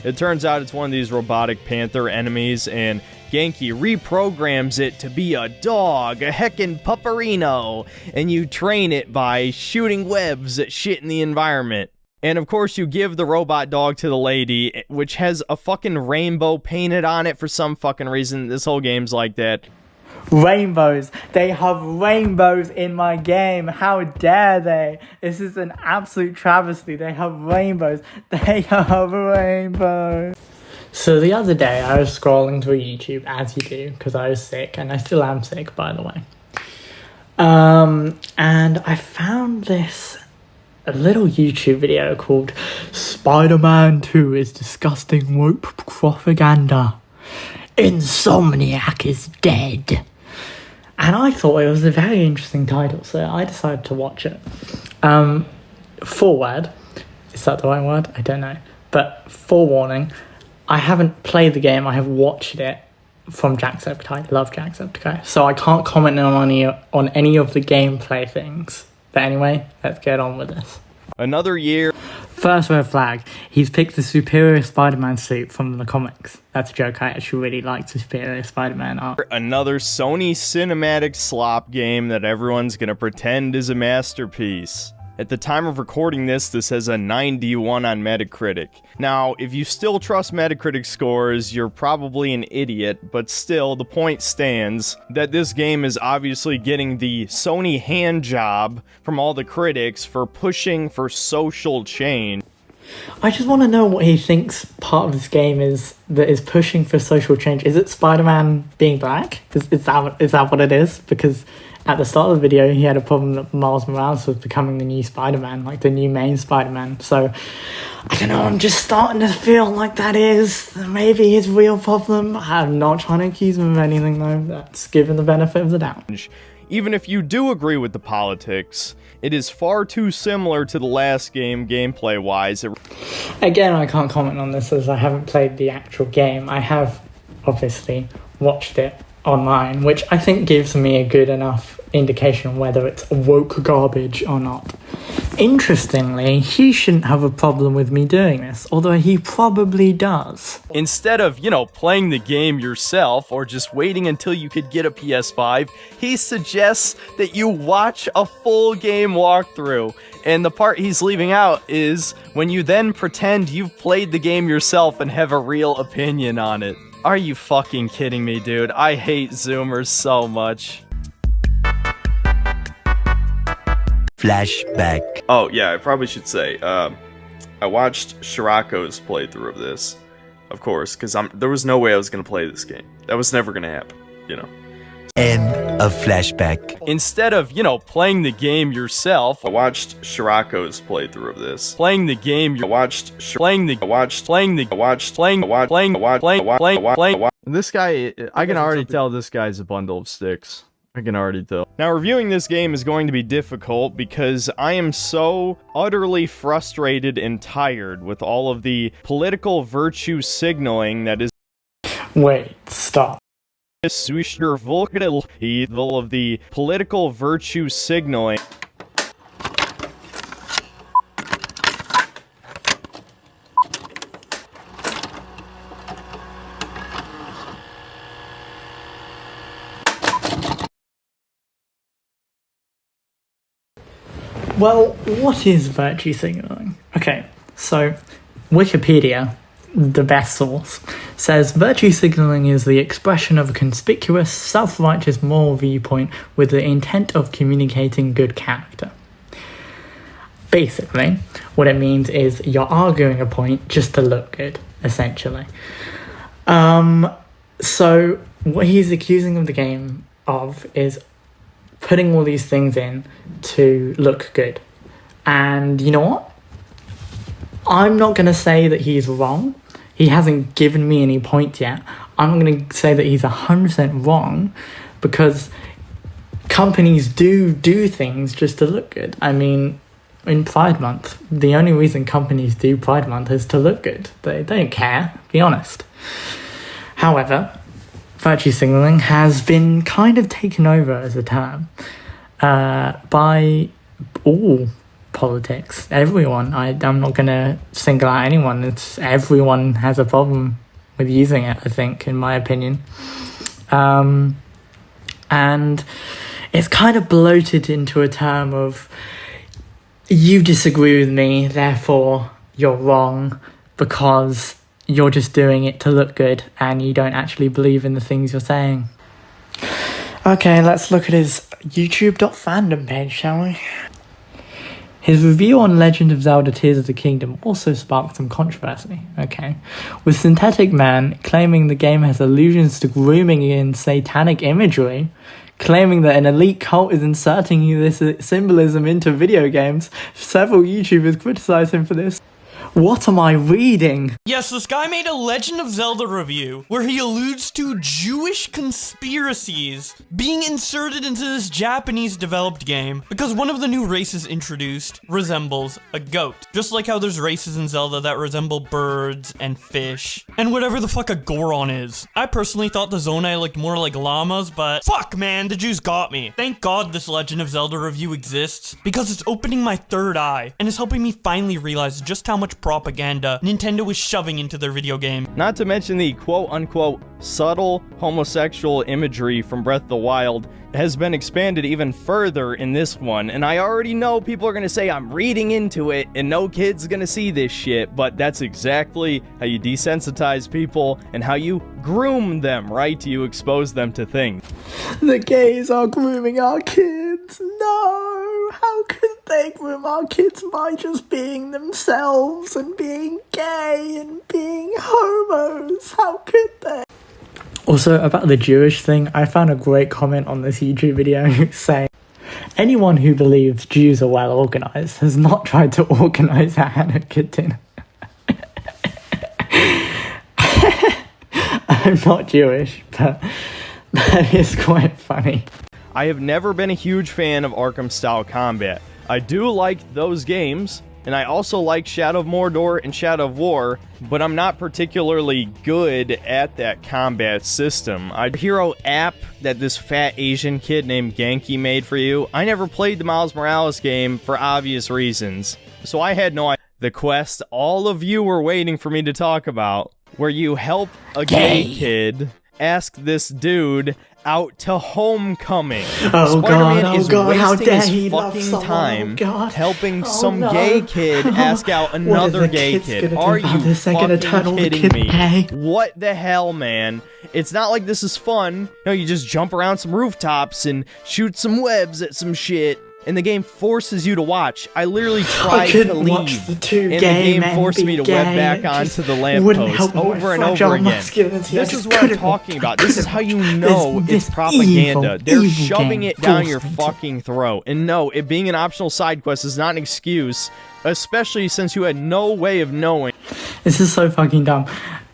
It turns out it's one of these robotic panther enemies, and Genki reprograms it to be a dog, a heckin' pupperino, and you train it by shooting webs at shit in the environment. And of course you give the robot dog to the lady, which has a fucking rainbow painted on it for some fucking reason. This whole game's like that. Rainbows. They have rainbows in my game. How dare they? This is an absolute travesty. They have rainbows. They have rainbows. So the other day I was scrolling through YouTube, as you do, because I was sick, and I still am sick, by the way. And I found this little YouTube video called Spider-Man 2 is disgusting woke propaganda. Insomniac is dead. And I thought it was a very interesting title, so I decided to watch it. Foreword, is that the right word? I don't know. But forewarning, I haven't played the game, I have watched it from Jacksepticeye. Love Jacksepticeye. So I can't comment on any of the gameplay things. But anyway, let's get on with this. Another year. First red flag, he's picked the superior Spider-Man suit from the comics. That's a joke, I actually really like the superior Spider-Man art. Another Sony cinematic slop game that everyone's gonna pretend is a masterpiece. At the time of recording this has a 91 on Metacritic. Now, if you still trust Metacritic scores, you're probably an idiot, but still, the point stands that this game is obviously getting the Sony hand job from all the critics for pushing for social change. I just want to know what he thinks part of this game is that is pushing for social change. Is it Spider-Man being black? Is that what it is? Because at the start of the video, he had a problem that Miles Morales was becoming the new Spider-Man, like the new main Spider-Man. So, I don't know, I'm just starting to feel like that is maybe his real problem. I'm not trying to accuse him of anything, though. That's given the benefit of the doubt. Even if you do agree with the politics, it is far too similar to the last game, gameplay-wise. Again, I can't comment on this as I haven't played the actual game. I have, obviously, watched it online, which I think gives me a good enough indication whether it's woke garbage or not. Interestingly, he shouldn't have a problem with me doing this, although he probably does. Instead of, playing the game yourself or just waiting until you could get a PS5, he suggests that you watch a full game walkthrough. And the part he's leaving out is when you then pretend you've played the game yourself and have a real opinion on it. Are you fucking kidding me, dude? I hate Zoomers so much. Flashback. Oh, yeah, I probably should say, I watched Shirako's playthrough of this, of course, because there was no way I was going to play this game. That was never going to happen, End of flashback. Instead of, playing the game yourself, I watched Shirako's playthrough of this. Playing the game, This guy, I can already tell this guy's a bundle of sticks. I can already tell. Now, reviewing this game is going to be difficult because I am so utterly frustrated and tired with all of the political virtue signaling that is. Wait, stop. All of the political virtue signaling. Well, what is virtue signaling? Okay, so Wikipedia, the best source, says virtue signaling is the expression of a conspicuous, self-righteous moral viewpoint with the intent of communicating good character. Basically, what it means is you're arguing a point just to look good, essentially. So what he's accusing of the game of is putting all these things in to look good. And you know what? I'm not going to say that he's wrong. He hasn't given me any points yet. I'm not going to say that he's 100% wrong because companies do things just to look good. I mean, in Pride Month, the only reason companies do Pride Month is to look good. They don't care, be honest. However, virtue signaling has been kind of taken over as a term by all politics. Everyone. I'm not gonna single out anyone. Everyone has a problem with using it, I think, in my opinion. And it's kind of bloated into a term of, you disagree with me, therefore you're wrong, because you're just doing it to look good and you don't actually believe in the things you're saying. Okay, let's look at his youtube.fandom page, shall we? His review on Legend of Zelda Tears of the Kingdom also sparked some controversy, okay? With SyntheticMan claiming the game has allusions to grooming and satanic imagery, claiming that an elite cult is inserting this symbolism into video games. Several YouTubers criticized him for this. What am I reading? Yes, this guy made a Legend of Zelda review where he alludes to Jewish conspiracies being inserted into this Japanese developed game because one of the new races introduced resembles a goat. Just like how there's races in Zelda that resemble birds and fish and whatever the fuck a Goron is. I personally thought the Zonai looked more like llamas, but fuck man, the Jews got me. Thank God this Legend of Zelda review exists because it's opening my third eye and is helping me finally realize just how much propaganda Nintendo is shoving into their video game. Not to mention the quote-unquote subtle homosexual imagery from Breath of the Wild has been expanded even further in this one, and I already know people are gonna say I'm reading into it and no kid's gonna see this shit, but that's exactly how you desensitize people and how you groom them, right? You expose them to things. The gays are grooming our kids. No, how could they groom our kids by just being themselves and being gay and being homos? How could they? Also, about the Jewish thing, I found a great comment on this YouTube video saying, anyone who believes Jews are well organised has not tried to organise a Hanukkah dinner. I'm not Jewish, but that is quite funny. I have never been a huge fan of Arkham-style combat. I do like those games, and I also like Shadow of Mordor and Shadow of War, but I'm not particularly good at that combat system. A hero app that this fat Asian kid named Genki made for you, I never played the Miles Morales game for obvious reasons, so I had no idea. The quest all of you were waiting for me to talk about, where you help a gay kid ask this dude out to homecoming. Oh Spider-Man god, is how wasting dare his he love fucking someone. time Oh god. helping Oh some no. gay kid ask out another gay kid. Are you fucking kidding me? Gay? What the hell, man? It's not like this is fun. No, you just jump around some rooftops and shoot some webs at some shit. And the game forces you to watch. I literally tried to leave, watch the two and the gay game men forced be me to gay. web back It onto the wouldn't lamppost help my over and fragile over again. masculinity. I This just is what I'm couldn't talking watch. about. This is how you know This it's propaganda. They're evil shoving game it down your forced me to. fucking throat. And no, it being an optional side quest is not an excuse, especially since you had no way of knowing. This is so fucking dumb.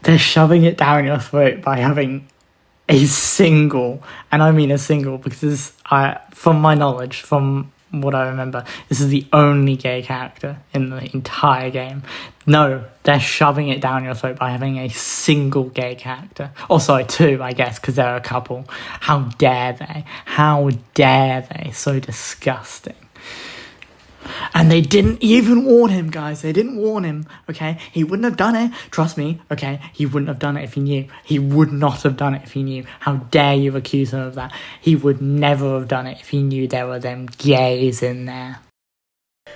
They're shoving it down your throat by having a single, and I mean a single, because from my knowledge, from what I remember, this is the only gay character in the entire game. No, they're shoving it down your throat by having a single gay character. Oh, sorry, two, I guess, because they're a couple. How dare they? How dare they? So disgusting. And they didn't even warn him, guys. They didn't warn him, okay? He wouldn't have done it. Trust me, okay? He wouldn't have done it if he knew. He would not have done it if he knew. How dare you accuse him of that? He would never have done it if he knew there were them gays in there.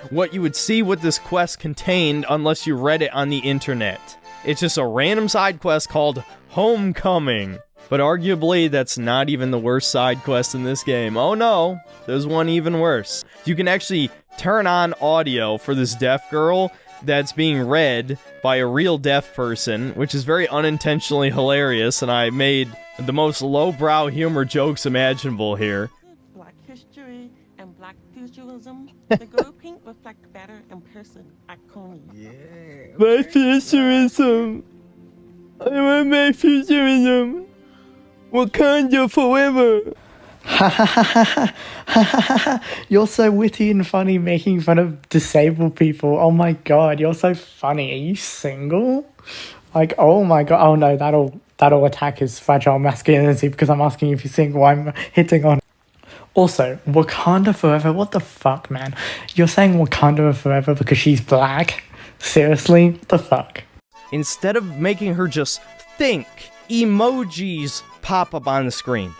What you would see what this quest contained unless you read it on the internet. It's just a random side quest called Homecoming. But arguably, that's not even the worst side quest in this game. Oh no, there's one even worse. You can actually turn on audio for this deaf girl that's being read by a real deaf person, which is very unintentionally hilarious, and I made the most lowbrow humor jokes imaginable here. Black history and black futurism, the girl pink reflect better in person at Coney. My futurism. I want my futurism. Wakanda forever. Ha ha ha ha ha ha ha. You're so witty and funny making fun of disabled people. Oh my god, you're so funny. Are you single? Like, oh my god. Oh no, that'll attack his fragile masculinity because I'm asking if you're single. I'm hitting on. Also, Wakanda Forever, what the fuck, man? You're saying Wakanda Forever because she's black? Seriously? What the fuck? Instead of making her just think, emojis pop up on the screen.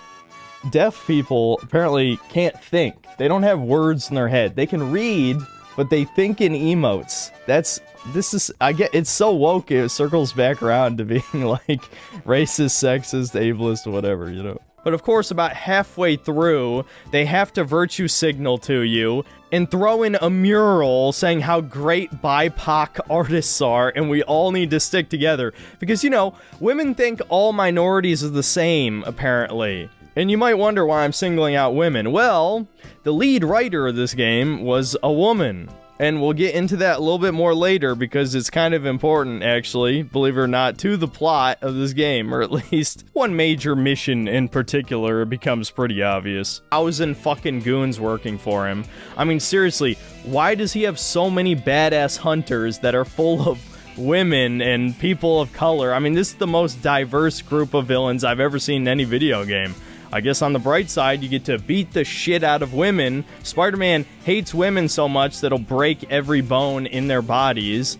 Deaf people apparently can't think. They don't have words in their head. They can read, but they think in emotes. It's so woke, it circles back around to being like racist, sexist, ableist, whatever, you know. But of course, about halfway through, they have to virtue signal to you and throw in a mural saying how great BIPOC artists are and we all need to stick together. Because, you know, women think all minorities are the same, apparently. And you might wonder why I'm singling out women. Well, the lead writer of this game was a woman. And we'll get into that a little bit more later because it's kind of important, actually, believe it or not, to the plot of this game, or at least one major mission in particular becomes pretty obvious. 1,000 fucking goons working for him. I mean, seriously, why does he have so many badass hunters that are full of women and people of color? I mean, this is the most diverse group of villains I've ever seen in any video game. I guess on the bright side, you get to beat the shit out of women. Spider-Man hates women so much that he'll break every bone in their bodies.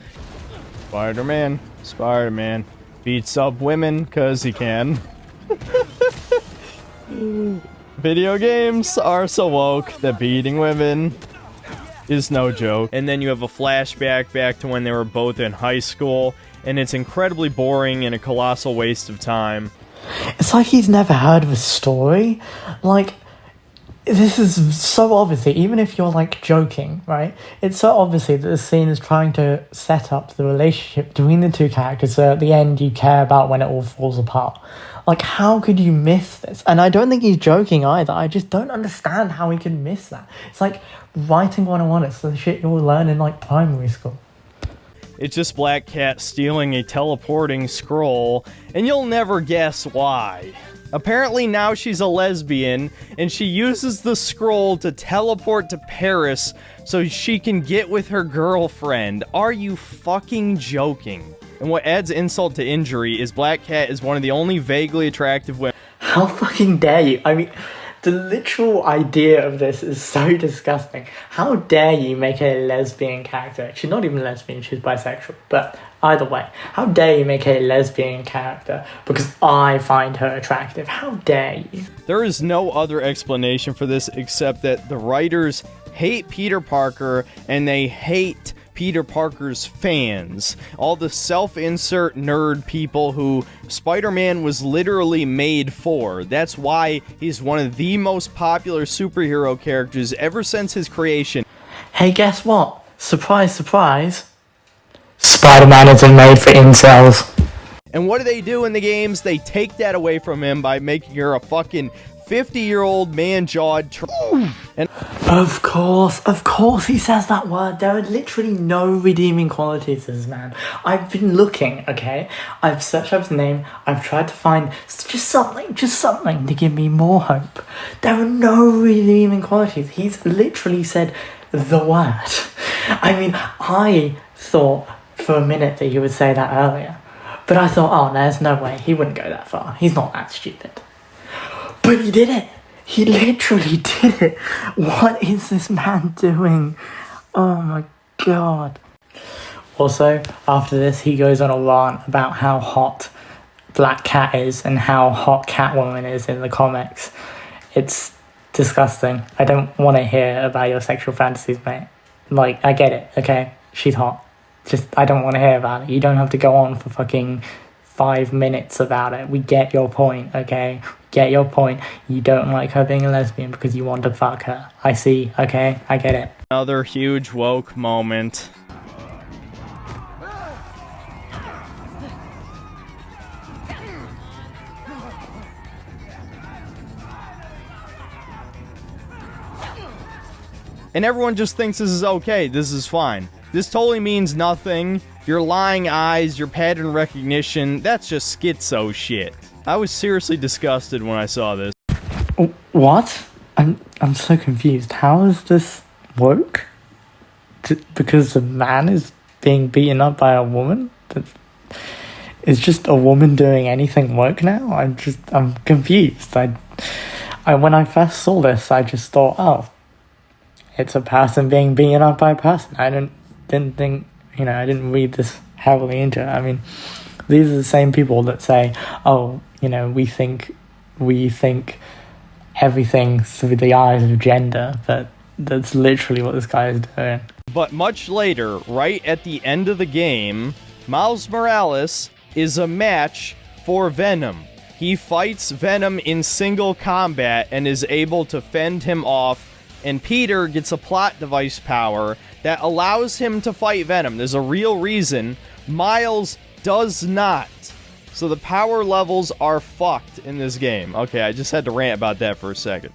Spider-Man beats up women because he can. Video games are so woke that beating women is no joke. And then you have a flashback back to when they were both in high school, and it's incredibly boring and a colossal waste of time. It's like he's never heard of a story. Like, this is so obviously, even if you're, like, joking, right? It's so obviously that the scene is trying to set up the relationship between the two characters so at the end you care about when it all falls apart. Like, how could you miss this? And I don't think he's joking either. I just don't understand how he could miss that. It's like writing 101. It's the shit you'll learn in, like, primary school. It's just Black Cat stealing a teleporting scroll, and you'll never guess why. Apparently now she's a lesbian, and she uses the scroll to teleport to Paris so she can get with her girlfriend. Are you fucking joking? And what adds insult to injury is Black Cat is one of the only vaguely attractive women. How fucking dare you? I mean, the literal idea of this is so disgusting. How dare you make a lesbian character? She's not even lesbian, she's bisexual. But either way, how dare you make a lesbian character because I find her attractive? How dare you? There is no other explanation for this except that the writers hate Peter Parker and they hate Peter Parker's fans. All the self-insert nerd people who Spider-Man was literally made for. That's why he's one of the most popular superhero characters ever since his creation. Hey, guess what? Surprise, surprise. Spider-Man isn't made for incels. And what do they do in the games? They take that away from him by making her a fucking 50-year-old man-jawed and Of course he says that word. There are literally no redeeming qualities to this man. I've been looking, okay? I've searched up his name. I've tried to find just something to give me more hope. There are no redeeming qualities. He's literally said the word. I mean, I thought for a minute that he would say that earlier. But I thought, oh, there's no way. He wouldn't go that far. He's not that stupid. But he did it. He literally did it. What is this man doing? Oh my god. Also, after this, he goes on a rant about how hot Black Cat is and how hot Catwoman is in the comics. It's disgusting. I don't want to hear about your sexual fantasies, mate. Like, I get it, okay? She's hot. Just, I don't want to hear about it. You don't have to go on for fucking 5 minutes about it. We get your point, okay? Get your point. You don't like her being a lesbian because you want to fuck her. I see, okay? I get it. Another huge woke moment. And everyone just thinks this is okay, this is fine. This totally means nothing. Your lying eyes, your pattern recognition, that's just schizo shit. I was seriously disgusted when I saw this. What? I'm so confused. How is this woke? Because a man is being beaten up by a woman? Is just a woman doing anything woke now? I'm confused. when I first saw this, I just thought, oh, it's a person being beaten up by a person. I didn't think, I didn't read this heavily into it. I mean, these are the same people that say, oh, we think everything through the eyes of gender, but that's literally what this guy is doing. But much later, right at the end of the game, Miles Morales is a match for Venom. He fights Venom in single combat and is able to fend him off, and Peter gets a plot device power that allows him to fight Venom. There's a real reason. Miles does not. So the power levels are fucked in this game. Okay, I just had to rant about that for a second.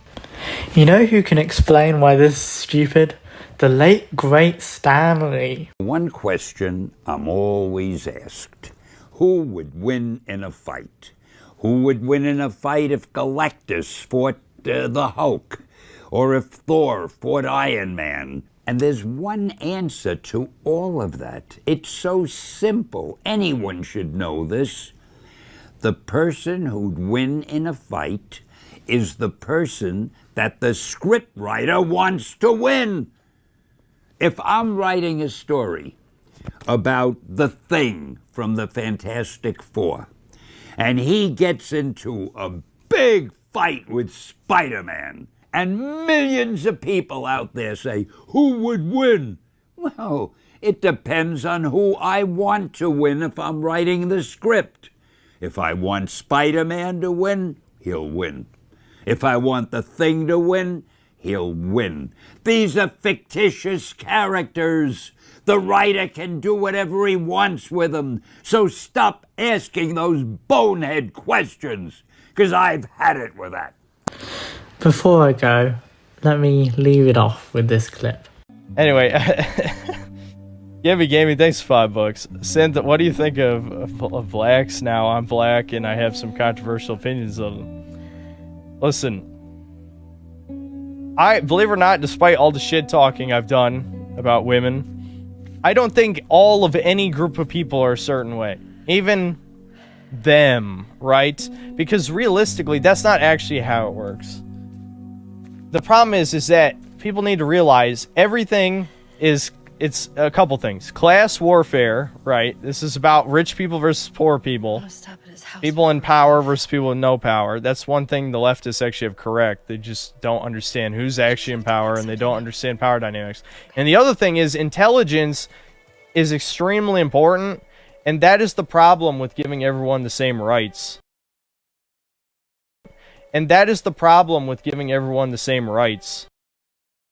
You know who can explain why this is stupid? The late, great Stan Lee. One question I'm always asked. Who would win in a fight? Who would win in a fight if Galactus fought the Hulk? Or if Thor fought Iron Man? And there's one answer to all of that. It's so simple. Anyone should know this. The person who'd win in a fight is the person that the scriptwriter wants to win. If I'm writing a story about the Thing from the Fantastic Four, and he gets into a big fight with Spider-Man, and millions of people out there say, who would win? Well, it depends on who I want to win if I'm writing the script. If I want Spider-Man to win, he'll win. If I want the Thing to win, he'll win. These are fictitious characters. The writer can do whatever he wants with them. So stop asking those bonehead questions, because I've had it with that. Before I go, let me leave it off with this clip. Anyway, Gabby Gaming, thanks for $5. Synth, what do you think of blacks now? I'm black and I have some controversial opinions of them. Listen, I believe it or not, despite all the shit talking I've done about women, I don't think all of any group of people are a certain way. Even them, right? Because realistically, that's not actually how it works. The problem is that people need to realize everything is, it's a couple things. Class warfare, right? This is about rich people versus poor people. People in power versus people with no power. That's one thing the leftists actually have correct. They just don't understand who's actually in power, and they don't understand power dynamics. And the other thing is intelligence is extremely important, and that is the problem with giving everyone the same rights. And that is the problem with giving everyone the same rights.